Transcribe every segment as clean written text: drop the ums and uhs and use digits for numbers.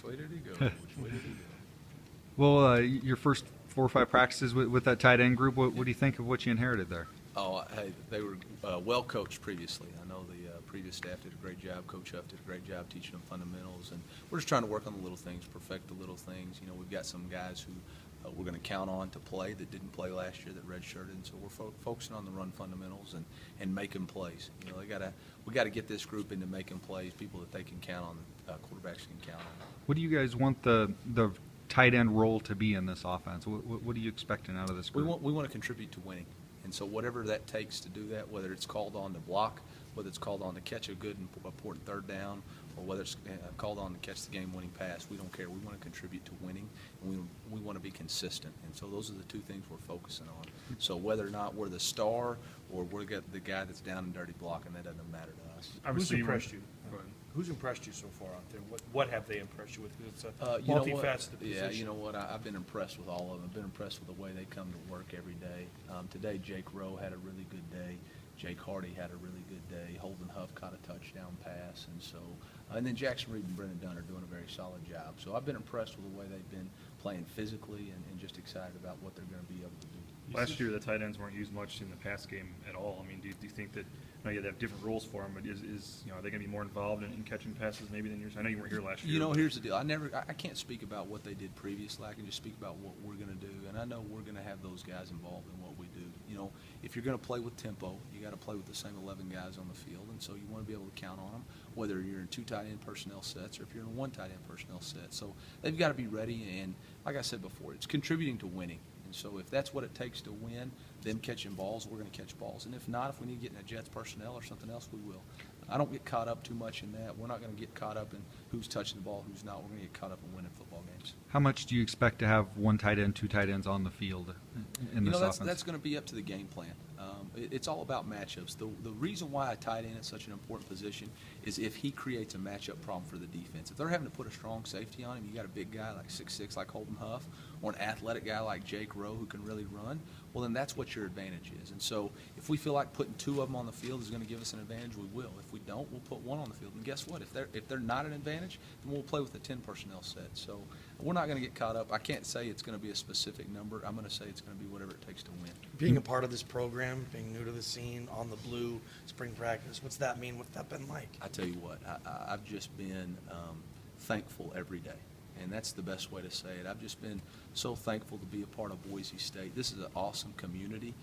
Which way did he go? Which way did he go? Well, your first 4 or 5 practices with that tight end group, what do you think of what you inherited there? Oh, hey, they were well coached previously. I know the previous staff did a great job. Coach Huff did a great job teaching them fundamentals, and we're just trying to work on the little things, perfect the little things. You know, we've got some guys who we're going to count on to play that didn't play last year, that redshirted, and so we're focusing on the run fundamentals and making plays. You know, we got to get this group into making plays, people that they can count on, quarterbacks can count on. What do you guys want the tight end role to be in this offense? What are you expecting out of this group? We want to contribute to winning. And so whatever that takes to do that, whether it's called on to block, whether it's called on to catch a good and important third down, or whether it's called on to catch the game-winning pass, we don't care. We want to contribute to winning, and we want to be consistent. And so those are the two things we're focusing on. So whether or not we're the star or we're the guy that's down and dirty blocking, that doesn't matter to us. Who's impressed you? Who's impressed you so far out there? What have they impressed you with? It's a multifaceted position. Yeah, you know what? I've been impressed with all of them. I've been impressed with the way they come to work every day. Today, Jake Rowe had a really good day. Jake Hardy had a really good day. Holden Huff caught a touchdown pass. And so, and then Jackson Reed and Brendan Dunn are doing a very solid job. So I've been impressed with the way they've been playing physically and just excited about what they're going to be able to do. Last year, the tight ends weren't used much in the pass game at all. I mean, do you think that, you know, you have different roles for them, but are they going to be more involved in catching passes maybe than yours? I know you weren't here last year. You know, here's the deal. I can't speak about what they did previously. I can just speak about what we're going to do, and I know we're going to have those guys involved in what we do. You know, if you're going to play with tempo, you got to play with the same 11 guys on the field, and so you want to be able to count on them, whether you're in 2 tight end personnel sets or if you're in 1 tight end personnel set. So they've got to be ready, and like I said before, it's contributing to winning. And so if that's what it takes to win, them catching balls, we're going to catch balls. And if not, if we need to get in a Jets personnel or something else, we will. I don't get caught up too much in that. We're not going to get caught up in who's touching the ball, who's not. We're going to get caught up in winning football games. How much do you expect to have 1 tight end, 2 tight ends on the field in this offense? That's going to be up to the game plan. It's all about matchups. The reason why a tight end is such an important position is if he creates a matchup problem for the defense. If they're having to put a strong safety on him, you got a big guy like 6'6", like Holden Huff, or an athletic guy like Jake Rowe who can really run, well, then that's what your advantage is. And so if we feel like putting 2 of them on the field is going to give us an advantage, we will. If we don't, we'll put 1 on the field. And guess what? If they're not an advantage, then we'll play with a 10 personnel set. So we're not going to get caught up. I can't say it's going to be a specific number. I'm going to say it's going to be whatever it takes to win. Being a part of this program, being new to the scene, on the blue, spring practice, what's that mean? What's that been like? I tell you what, I've just been thankful every day. And that's the best way to say it. I've just been so thankful to be a part of Boise State. This is an awesome community.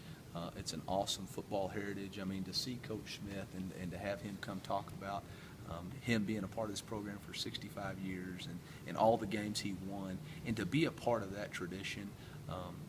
It's an awesome football heritage. I mean, to see Coach Smith and to have him come talk about him being a part of this program for 65 years and all the games he won, and to be a part of that tradition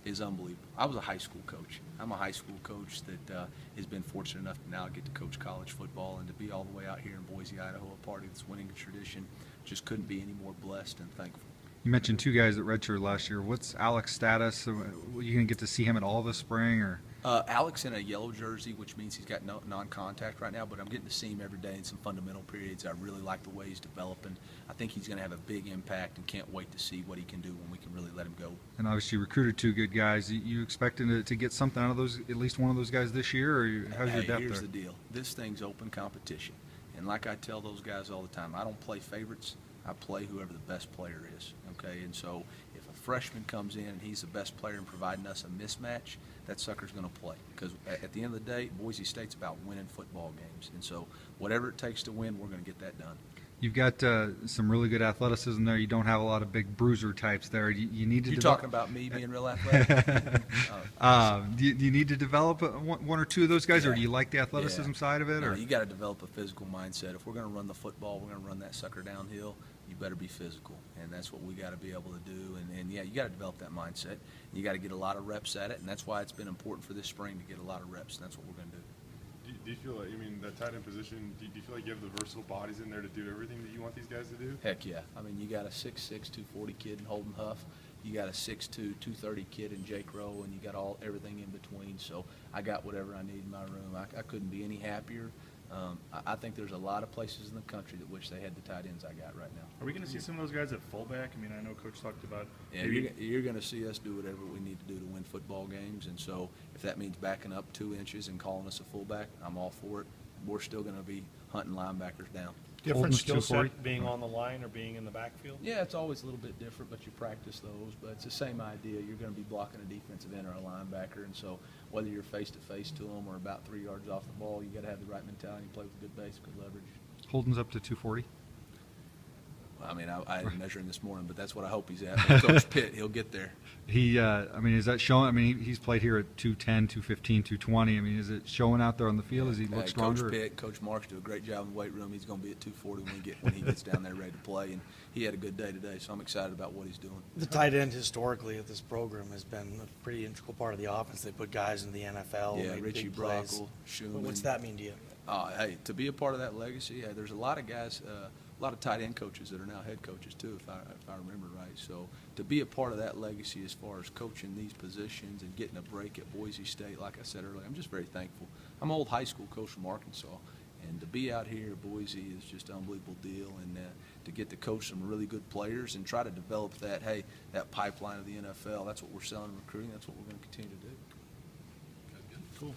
is unbelievable. I was a high school coach. I'm a high school coach that has been fortunate enough to now get to coach college football, and to be all the way out here in Boise, Idaho, a part of this winning tradition. Just couldn't be any more blessed and thankful. You mentioned 2 guys that redshirted last year. What's Alex's status? Are you going to get to see him at all this spring? Or Alex in a yellow jersey, which means he's got no non-contact right now, but I'm getting to see him every day in some fundamental periods. I really like the way he's developing. I think he's going to have a big impact, and can't wait to see what he can do when we can really let him go. And obviously you recruited 2 good guys. You expecting to get something out of those, at least one of those guys this year, or how's your depth here's there? The deal. This thing's open competition. And like I tell those guys all the time, I don't play favorites. I play whoever the best player is, okay? And so if a freshman comes in and he's the best player in providing us a mismatch, that sucker's going to play. Because at the end of the day, Boise State's about winning football games. And so whatever it takes to win, we're going to get that done. You've got some really good athleticism there. You don't have a lot of big bruiser types there. You need to. You're talking about me being real athletic? Do you need to develop one or 2 of those guys, or do you like the athleticism side of it? No, or you got to develop a physical mindset. If we're going to run the football, we're going to run that sucker downhill. You better be physical, and that's what we got to be able to do. And yeah, you got to develop that mindset. You got to get a lot of reps at it, and that's why it's been important for this spring to get a lot of reps. And that's what we're going to do. Do you feel like, that tight end position, do you feel like you have the versatile bodies in there to do everything that you want these guys to do? Heck yeah. I mean, you got a 6'6", 240 kid in Holden Huff. You got a 6'2", 230 kid in Jake Rowe, and you got everything in between. So I got whatever I need in my room. I couldn't be any happier. I think there's a lot of places in the country that wish they had the tight ends I got right now. Are we going to see some of those guys at fullback? I mean, I know Coach talked about. Yeah, you're going to see us do whatever we need to do to win football games, and so if that means backing up 2 inches and calling us a fullback, I'm all for it. We're still going to be hunting linebackers down. Different Holden's skill 240? set, being on the line or being in the backfield? Yeah, it's always a little bit different, but you practice those. But it's the same idea. You're going to be blocking a defensive end or a linebacker, and so whether you're face-to-face to them or about 3 yards off the ball, you got to have the right mentality and play with good base, good leverage. Holden's up to 240. I mean, I didn't measure him this morning, but that's what I hope he's at. But Coach Pitt, he'll get there. He, I mean, is that showing? I mean, he's played here at 210, 215, 220. I mean, is it showing out there on the field? Does he look stronger? Coach Pitt, Coach Marks do a great job in the weight room. He's going to be at 240 when he gets down there ready to play, and he had a good day today, so I'm excited about what he's doing. The tight end historically at this program has been a pretty integral part of the offense. They put guys in the NFL. Yeah, made Richie big plays. Brockle, Schumann. What's that mean to you? Hey, to be a part of that legacy, there's a lot of guys, a lot of tight end coaches that are now head coaches too, if I remember right. So to be a part of that legacy as far as coaching these positions and getting a break at Boise State, like I said earlier, I'm just very thankful. I'm an old high school coach from Arkansas, and to be out here at Boise is just an unbelievable deal. And to get to coach some really good players and try to develop that, that pipeline of the NFL, that's what we're selling in recruiting. That's what we're going to continue to do. Cool.